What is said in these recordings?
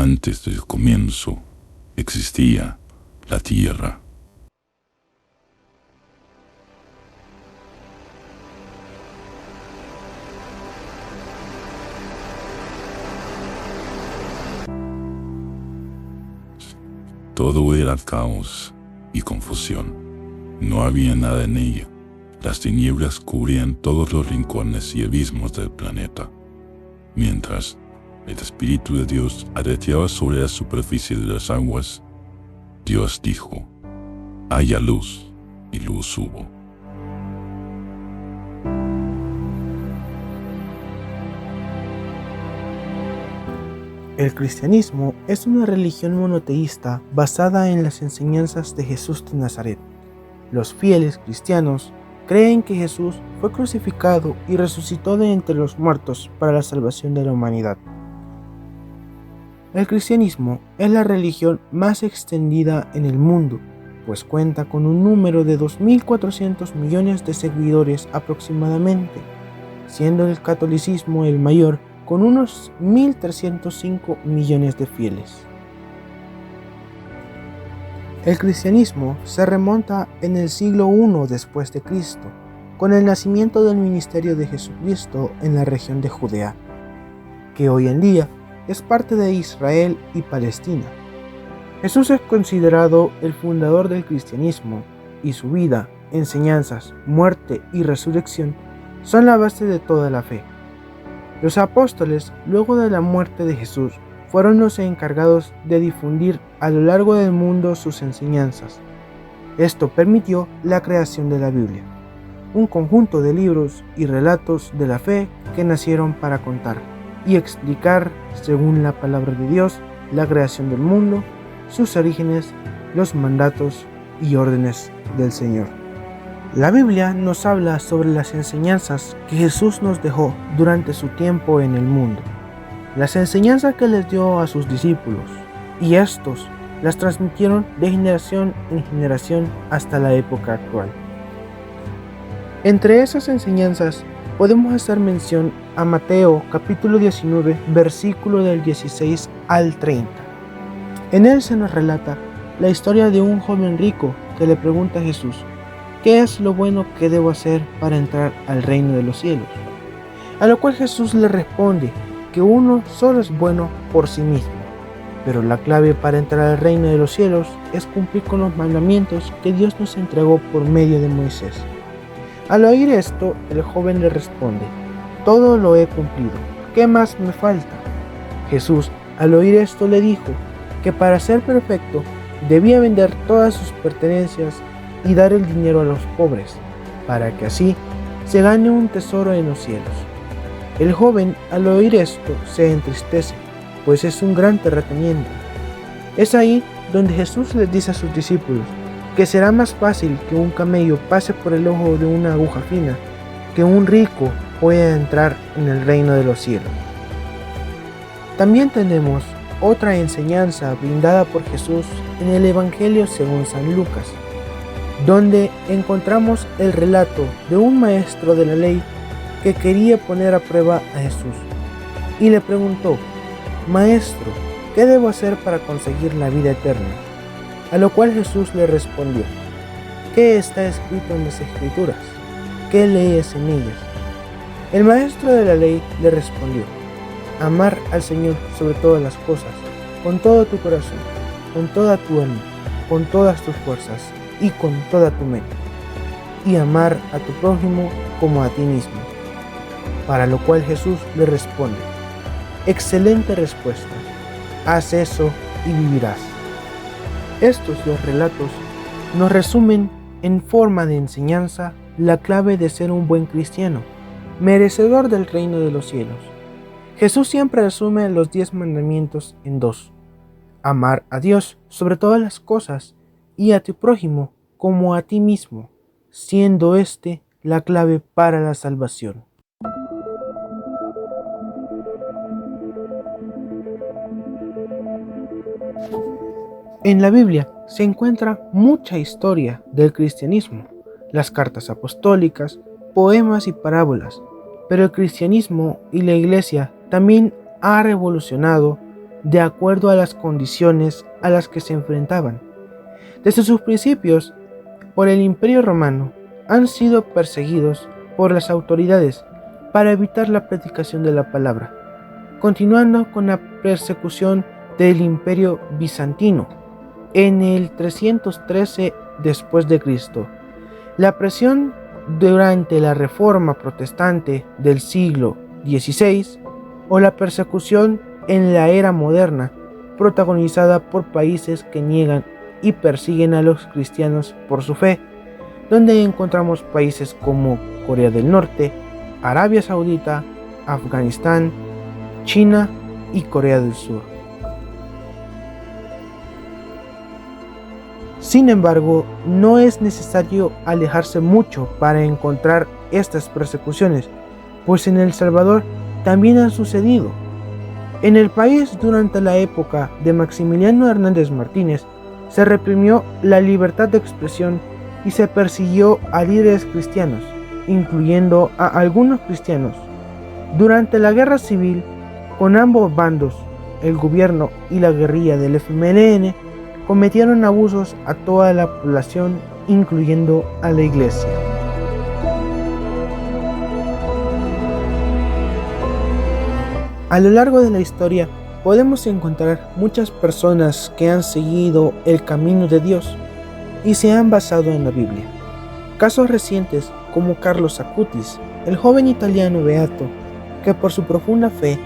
Antes del comienzo existía la tierra. Todo era caos y confusión. No había nada en ella. Las tinieblas cubrían todos los rincones y abismos del planeta. Mientras el Espíritu de Dios aleteaba sobre la superficie de las aguas, Dios dijo: haya luz, y luz hubo. El cristianismo es una religión monoteísta basada en las enseñanzas de Jesús de Nazaret. Los fieles cristianos creen que Jesús fue crucificado y resucitó de entre los muertos para la salvación de la humanidad. El cristianismo es la religión más extendida en el mundo, pues cuenta con un número de 2.400 millones de seguidores aproximadamente, siendo el catolicismo el mayor con unos 1.305 millones de fieles. El cristianismo se remonta en el siglo I después de Cristo, con el nacimiento del ministerio de Jesucristo en la región de Judea, que hoy en día es parte de Israel y Palestina. Jesús es considerado el fundador del cristianismo y su vida, enseñanzas, muerte y resurrección son la base de toda la fe. Los apóstoles, luego de la muerte de Jesús, fueron los encargados de difundir a lo largo del mundo sus enseñanzas. Esto permitió la creación de la Biblia, un conjunto de libros y relatos de la fe que nacieron para contar y explicar, según la palabra de Dios, la creación del mundo, sus orígenes, los mandatos y órdenes del Señor. La Biblia nos habla sobre las enseñanzas que Jesús nos dejó durante su tiempo en el mundo, las enseñanzas que les dio a sus discípulos, y estos las transmitieron de generación en generación hasta la época actual. Entre esas enseñanzas podemos hacer mención a Mateo capítulo 19, versículo del 16 al 30. En él se nos relata la historia de un joven rico que le pregunta a Jesús: ¿qué es lo bueno que debo hacer para entrar al reino de los cielos? A lo cual Jesús le responde que uno solo es bueno por sí mismo, pero la clave para entrar al reino de los cielos es cumplir con los mandamientos que Dios nos entregó por medio de Moisés. Al oír esto, el joven le responde: todo lo he cumplido, ¿qué más me falta? Jesús, al oír esto, le dijo que para ser perfecto debía vender todas sus pertenencias y dar el dinero a los pobres, para que así se gane un tesoro en los cielos. El joven, al oír esto, se entristece, pues es un gran terrateniente. Es ahí donde Jesús les dice a sus discípulos que será más fácil que un camello pase por el ojo de una aguja fina, que un rico pueda entrar en el reino de los cielos. También tenemos otra enseñanza brindada por Jesús en el Evangelio según San Lucas, donde encontramos el relato de un maestro de la ley que quería poner a prueba a Jesús y le preguntó: Maestro, ¿qué debo hacer para conseguir la vida eterna? A lo cual Jesús le respondió: ¿qué está escrito en las Escrituras? ¿Qué lees en ellas? El maestro de la ley le respondió: amar al Señor sobre todas las cosas, con todo tu corazón, con toda tu alma, con todas tus fuerzas y con toda tu mente, y amar a tu prójimo como a ti mismo. Para lo cual Jesús le responde: excelente respuesta, haz eso y vivirás. Estos dos relatos nos resumen en forma de enseñanza la clave de ser un buen cristiano, merecedor del reino de los cielos. Jesús siempre resume los 10 mandamientos en 2: amar a Dios sobre todas las cosas y a tu prójimo como a ti mismo, siendo este la clave para la salvación. En la Biblia se encuentra mucha historia del cristianismo, las cartas apostólicas, poemas y parábolas, pero el cristianismo y la iglesia también ha revolucionado de acuerdo a las condiciones a las que se enfrentaban. Desde sus principios, por el Imperio Romano, han sido perseguidos por las autoridades para evitar la predicación de la palabra, continuando con la persecución del Imperio Bizantino en el 313 después de Cristo. La presión durante la Reforma Protestante del siglo XVI o la persecución en la era moderna, protagonizada por países que niegan y persiguen a los cristianos por su fe, donde encontramos países como Corea del Norte, Arabia Saudita, Afganistán, China y Corea del Sur. Sin embargo, no es necesario alejarse mucho para encontrar estas persecuciones, pues en El Salvador también han sucedido. En el país, durante la época de Maximiliano Hernández Martínez, se reprimió la libertad de expresión y se persiguió a líderes cristianos, incluyendo a algunos cristianos. Durante la guerra civil, con ambos bandos, el gobierno y la guerrilla del FMLN, cometieron abusos a toda la población, incluyendo a la iglesia. A lo largo de la historia podemos encontrar muchas personas que han seguido el camino de Dios y se han basado en la Biblia. Casos recientes como Carlos Acutis, el joven italiano beato que por su profunda fe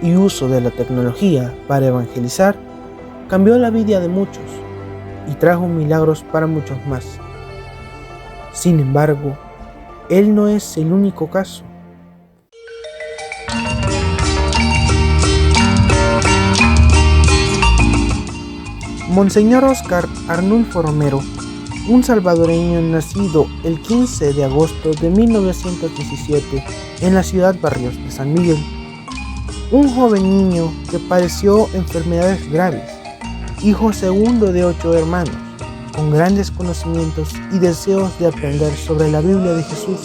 y uso de la tecnología para evangelizar, cambió la vida de muchos y trajo milagros para muchos más. Sin embargo, él no es el único caso. Monseñor Óscar Arnulfo Romero, un salvadoreño nacido el 15 de agosto de 1917 en la ciudad Barrios de San Miguel, un joven niño que padeció enfermedades graves, hijo segundo de 8 hermanos, con grandes conocimientos y deseos de aprender sobre la Biblia de Jesús.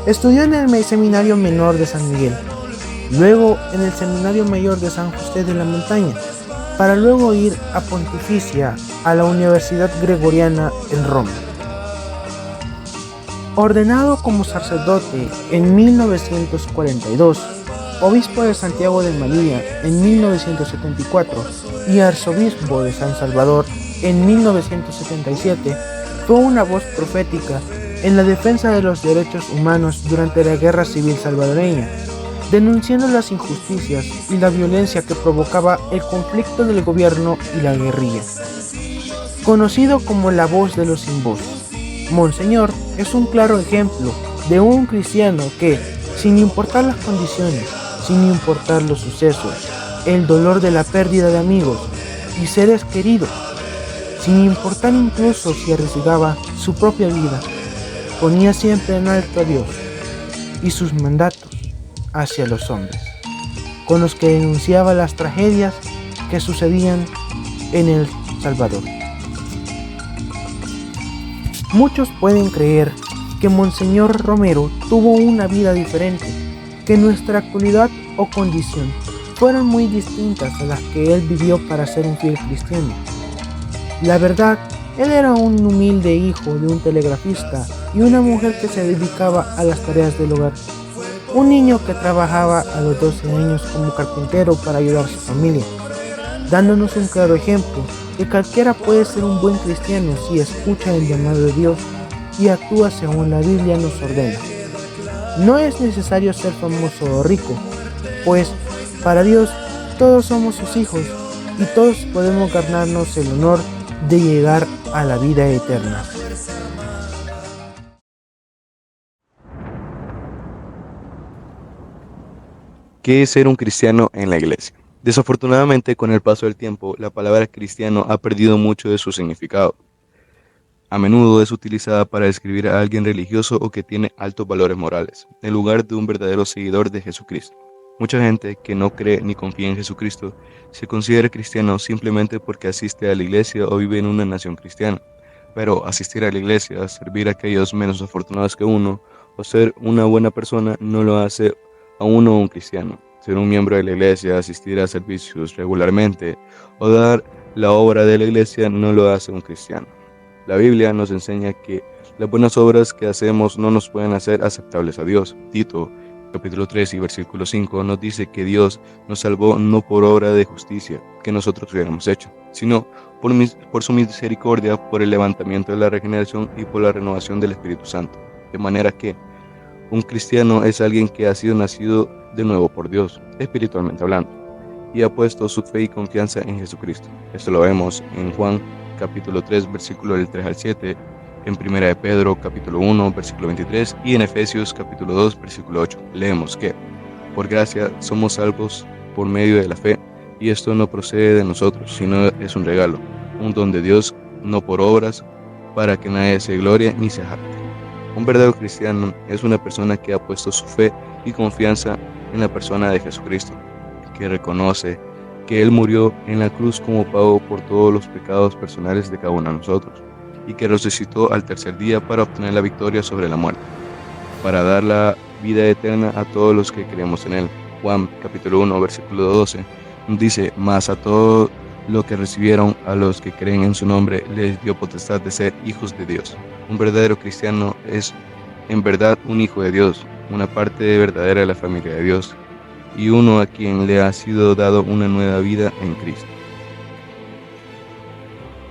Estudió en el Seminario Menor de San Miguel, luego en el Seminario Mayor de San José de la Montaña, para luego ir a Pontificia a la Universidad Gregoriana en Roma. Ordenado como sacerdote en 1942, obispo de Santiago de María en 1974 y arzobispo de San Salvador en 1977, fue una voz profética en la defensa de los derechos humanos durante la Guerra Civil salvadoreña, denunciando las injusticias y la violencia que provocaba el conflicto del gobierno y la guerrilla. Conocido como la voz de los sin voz, Monseñor es un claro ejemplo de un cristiano que, sin importar las condiciones, sin importar los sucesos, el dolor de la pérdida de amigos y seres queridos, sin importar incluso si arriesgaba su propia vida, ponía siempre en alto a Dios y sus mandatos hacia los hombres, con los que denunciaba las tragedias que sucedían en El Salvador. Muchos pueden creer que Monseñor Romero tuvo una vida diferente, que nuestra actualidad o condición fueron muy distintas a las que él vivió para ser un fiel cristiano. La verdad, él era un humilde hijo de un telegrafista y una mujer que se dedicaba a las tareas del hogar. Un niño que trabajaba a los 12 años como carpintero para ayudar a su familia, dándonos un claro ejemplo que cualquiera puede ser un buen cristiano si escucha el llamado de Dios y actúa según la Biblia nos ordena. No es necesario ser famoso o rico, pues para Dios todos somos sus hijos y todos podemos ganarnos el honor de llegar a la vida eterna. ¿Qué es ser un cristiano en la iglesia? Desafortunadamente, con el paso del tiempo, la palabra cristiano ha perdido mucho de su significado. A menudo es utilizada para describir a alguien religioso o que tiene altos valores morales, en lugar de un verdadero seguidor de Jesucristo. Mucha gente que no cree ni confía en Jesucristo se considera cristiano simplemente porque asiste a la iglesia o vive en una nación cristiana. Pero asistir a la iglesia, servir a aquellos menos afortunados que uno, o ser una buena persona no lo hace a uno un cristiano. ser un miembro de la iglesia, asistir a servicios regularmente o dar la obra de la iglesia no lo hace un cristiano. La Biblia nos enseña que las buenas obras que hacemos no nos pueden hacer aceptables a Dios. Tito, capítulo 3 y versículo 5 nos dice que Dios nos salvó no por obra de justicia que nosotros hubiéramos hecho, sino por su misericordia, por el levantamiento de la regeneración y por la renovación del Espíritu Santo. De manera que un cristiano es alguien que ha sido nacido de nuevo por Dios, espiritualmente hablando, y ha puesto su fe y confianza en Jesucristo. Esto lo vemos en Juan capítulo 3, versículo del 3 al 7, en 1 de Pedro capítulo 1, versículo 23, y en Efesios capítulo 2, versículo 8. Leemos que, por gracia somos salvos por medio de la fe, y esto no procede de nosotros, sino es un regalo, un don de Dios, no por obras, para que nadie se glorie ni se jacte. Un verdadero cristiano es una persona que ha puesto su fe y confianza en la persona de Jesucristo, que reconoce que Él murió en la cruz como pago por todos los pecados personales de cada uno de nosotros, y que resucitó al tercer día para obtener la victoria sobre la muerte, para dar la vida eterna a todos los que creemos en Él. Juan capítulo 1, versículo 12, dice, mas a todos los que recibieron, a los que creen en su nombre, les dio potestad de ser hijos de Dios. Un verdadero cristiano es en verdad un hijo de Dios, una parte verdadera de la familia de Dios, y uno a quien le ha sido dado una nueva vida en Cristo.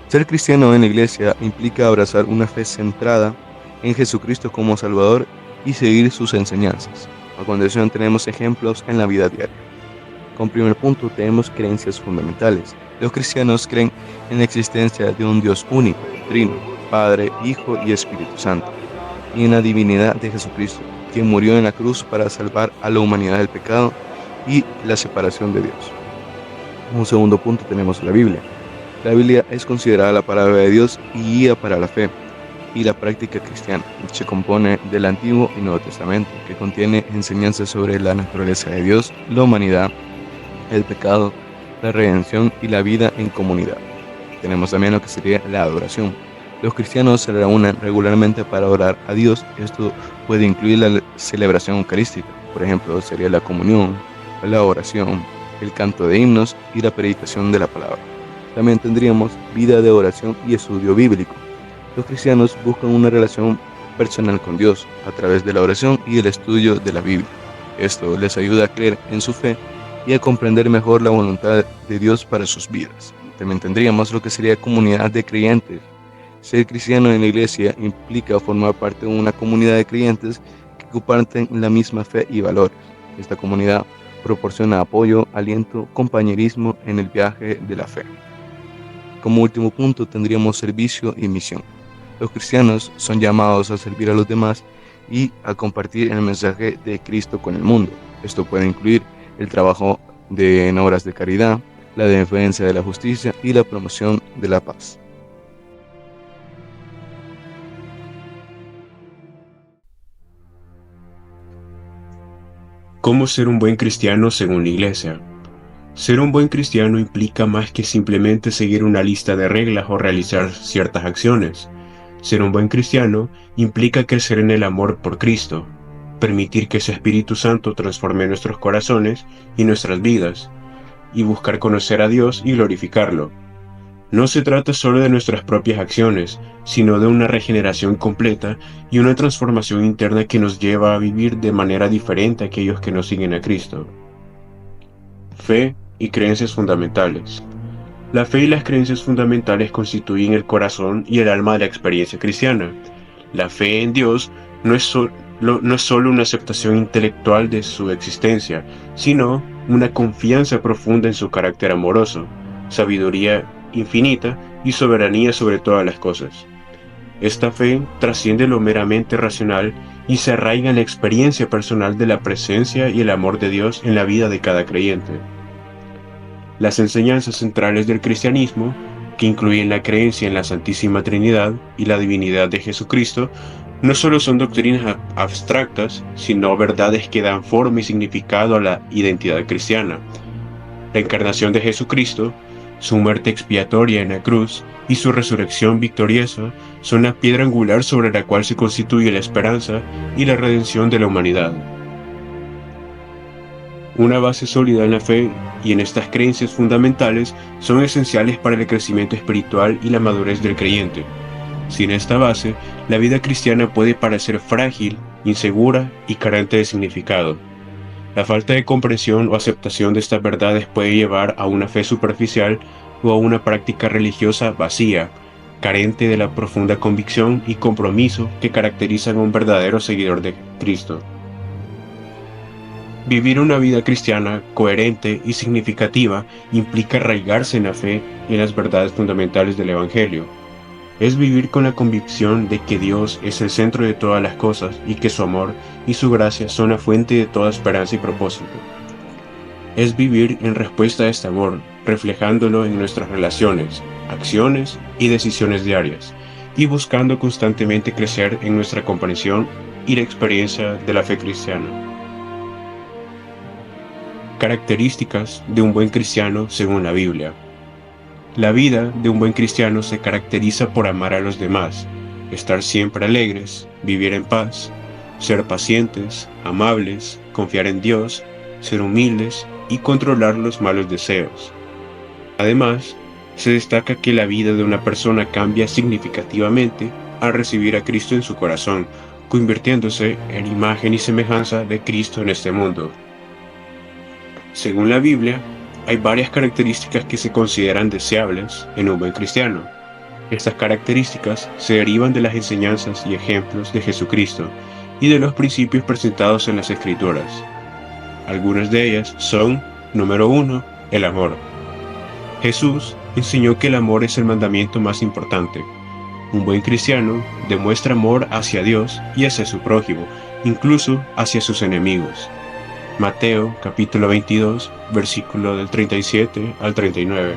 Ser cristiano en la iglesia implica abrazar una fe centrada en Jesucristo como Salvador y seguir sus enseñanzas. A continuación tenemos ejemplos en la vida diaria. Como primer punto tenemos creencias fundamentales. Los cristianos creen en la existencia de un Dios único, trino, Padre, Hijo y Espíritu Santo, y en la divinidad de Jesucristo, quien murió en la cruz para salvar a la humanidad del pecado y la separación de Dios. Como segundo punto tenemos la Biblia. La Biblia es considerada la palabra de Dios y guía para la fe y la práctica cristiana. Se compone del Antiguo y Nuevo Testamento, que contiene enseñanzas sobre la naturaleza de Dios, la humanidad, el pecado, la redención y la vida en comunidad. Tenemos también lo que sería la adoración. Los cristianos se reúnen regularmente para adorar a Dios. Esto puede incluir la celebración eucarística, por ejemplo, sería la comunión, la oración, el canto de himnos y la predicación de la palabra. También tendríamos vida de oración y estudio bíblico. Los cristianos buscan una relación personal con Dios a través de la oración y el estudio de la Biblia. Esto les ayuda a creer en su fe y a comprender mejor la voluntad de Dios para sus vidas. También tendríamos lo que sería comunidad de creyentes. Ser cristiano en la iglesia implica formar parte de una comunidad de creyentes que comparten la misma fe y valores. Esta comunidad proporciona apoyo, aliento, compañerismo en el viaje de la fe. Como último punto tendríamos servicio y misión. Los cristianos son llamados a servir a los demás y a compartir el mensaje de Cristo con el mundo. Esto puede incluir el trabajo en obras de caridad, la defensa de la justicia y la promoción de la paz. ¿Cómo ser un buen cristiano según la Iglesia? Ser un buen cristiano implica más que simplemente seguir una lista de reglas o realizar ciertas acciones. Ser un buen cristiano implica crecer en el amor por Cristo, permitir que ese Espíritu Santo transforme nuestros corazones y nuestras vidas, y buscar conocer a Dios y glorificarlo. No se trata solo de nuestras propias acciones, sino de una regeneración completa y una transformación interna que nos lleva a vivir de manera diferente a aquellos que no siguen a Cristo. Fe y creencias fundamentales. La fe y las creencias fundamentales constituyen el corazón y el alma de la experiencia cristiana. La fe en Dios no es solo una aceptación intelectual de su existencia, sino una confianza profunda en su carácter amoroso, sabiduría infinita y soberanía sobre todas las cosas. Esta fe trasciende lo meramente racional y se arraiga en la experiencia personal de la presencia y el amor de Dios en la vida de cada creyente. Las enseñanzas centrales del cristianismo, que incluyen la creencia en la Santísima Trinidad y la divinidad de Jesucristo, no solo son doctrinas abstractas, sino verdades que dan forma y significado a la identidad cristiana. La encarnación de Jesucristo, su muerte expiatoria en la cruz y su resurrección victoriosa son la piedra angular sobre la cual se constituye la esperanza y la redención de la humanidad. Una base sólida en la fe y en estas creencias fundamentales son esenciales para el crecimiento espiritual y la madurez del creyente. Sin esta base, la vida cristiana puede parecer frágil, insegura y carente de significado. La falta de comprensión o aceptación de estas verdades puede llevar a una fe superficial o a una práctica religiosa vacía, carente de la profunda convicción y compromiso que caracterizan a un verdadero seguidor de Cristo. Vivir una vida cristiana coherente y significativa implica arraigarse en la fe y en las verdades fundamentales del Evangelio. Es vivir con la convicción de que Dios es el centro de todas las cosas y que su amor y su gracia son la fuente de toda esperanza y propósito. Es vivir en respuesta a este amor, reflejándolo en nuestras relaciones, acciones y decisiones diarias, y buscando constantemente crecer en nuestra comprensión y la experiencia de la fe cristiana. Características de un buen cristiano según la Biblia. La vida de un buen cristiano se caracteriza por amar a los demás, estar siempre alegres, vivir en paz, ser pacientes, amables, confiar en Dios, ser humildes y controlar los malos deseos. Además, se destaca que la vida de una persona cambia significativamente al recibir a Cristo en su corazón, convirtiéndose en imagen y semejanza de Cristo en este mundo. Según la Biblia, hay varias características que se consideran deseables en un buen cristiano. Estas características se derivan de las enseñanzas y ejemplos de Jesucristo y de los principios presentados en las Escrituras. Algunas de ellas son, número 1, el amor. Jesús enseñó que el amor es el mandamiento más importante. Un buen cristiano demuestra amor hacia Dios y hacia su prójimo, incluso hacia sus enemigos. Mateo capítulo 22, versículo del 37 al 39.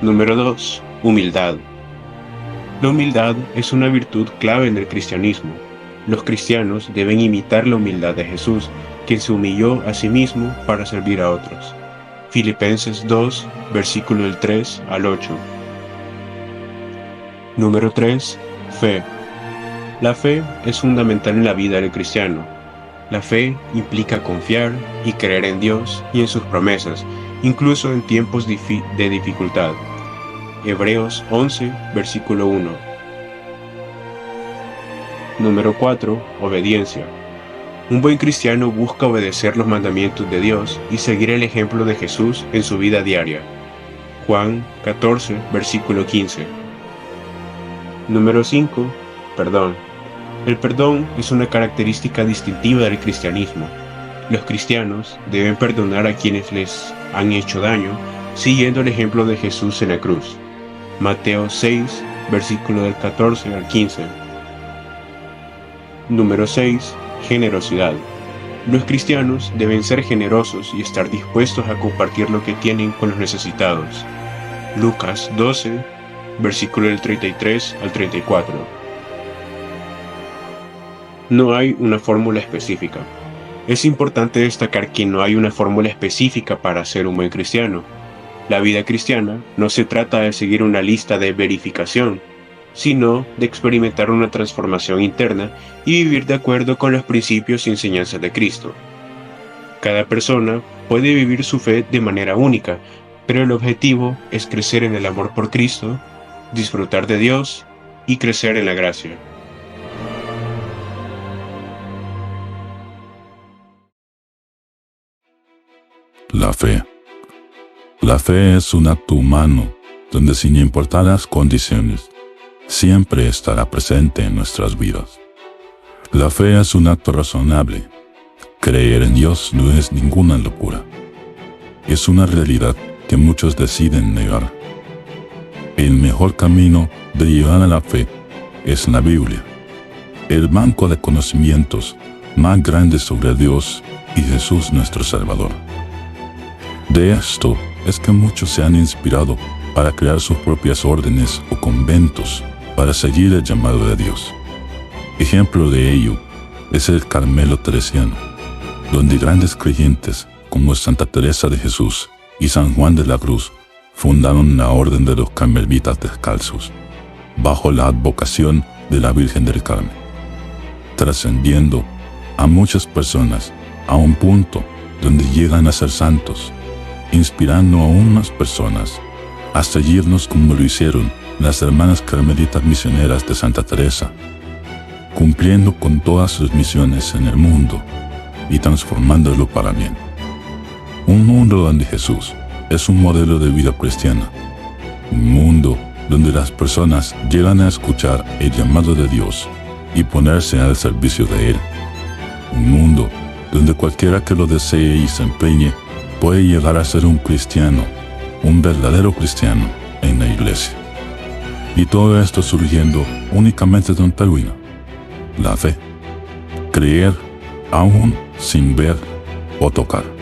Número 2. Humildad. La humildad es una virtud clave en el cristianismo. Los cristianos deben imitar la humildad de Jesús, quien se humilló a sí mismo para servir a otros. Filipenses 2, versículo del 3 al 8. Número 3. Fe. La fe es fundamental en la vida del cristiano. La fe implica confiar y creer en Dios y en sus promesas, incluso en tiempos de dificultad. Hebreos 11, versículo 1. Número 4. Obediencia. Un buen cristiano busca obedecer los mandamientos de Dios y seguir el ejemplo de Jesús en su vida diaria. Juan 14, versículo 15. Número 5. Perdón. El perdón es una característica distintiva del cristianismo. Los cristianos deben perdonar a quienes les han hecho daño, siguiendo el ejemplo de Jesús en la cruz. Mateo 6, versículo del 14 al 15. Número 6. Generosidad. Los cristianos deben ser generosos y estar dispuestos a compartir lo que tienen con los necesitados. Lucas 12, versículo del 33 al 34. No hay una fórmula específica. Es importante destacar que no hay una fórmula específica para ser un buen cristiano. La vida cristiana no se trata de seguir una lista de verificación, sino de experimentar una transformación interna y vivir de acuerdo con los principios y enseñanzas de Cristo. Cada persona puede vivir su fe de manera única, pero el objetivo es crecer en el amor por Cristo, disfrutar de Dios y crecer en la gracia. La fe. La fe es un acto humano, donde sin importar las condiciones, siempre estará presente en nuestras vidas. La fe es un acto razonable. Creer en Dios no es ninguna locura. Es una realidad que muchos deciden negar. El mejor camino de llegar a la fe es la Biblia, el banco de conocimientos más grande sobre Dios y Jesús nuestro Salvador. De esto es que muchos se han inspirado para crear sus propias órdenes o conventos para seguir el llamado de Dios. Ejemplo de ello es el Carmelo teresiano, donde grandes creyentes como Santa Teresa de Jesús y San Juan de la Cruz fundaron la Orden de los Carmelitas Descalzos, bajo la advocación de la Virgen del Carmen, trascendiendo a muchas personas a un punto donde llegan a ser santos, inspirando a unas personas a seguirnos como lo hicieron las hermanas carmelitas misioneras de Santa Teresa, cumpliendo con todas sus misiones en el mundo y transformándolo para bien. Un mundo donde Jesús es un modelo de vida cristiana. Un mundo donde las personas llegan a escuchar el llamado de Dios y ponerse al servicio de Él. Un mundo donde cualquiera que lo desee y se empeñe puede llegar a ser un cristiano, un verdadero cristiano en la iglesia. Y todo esto surgiendo únicamente de un término: la fe. Creer aún sin ver o tocar.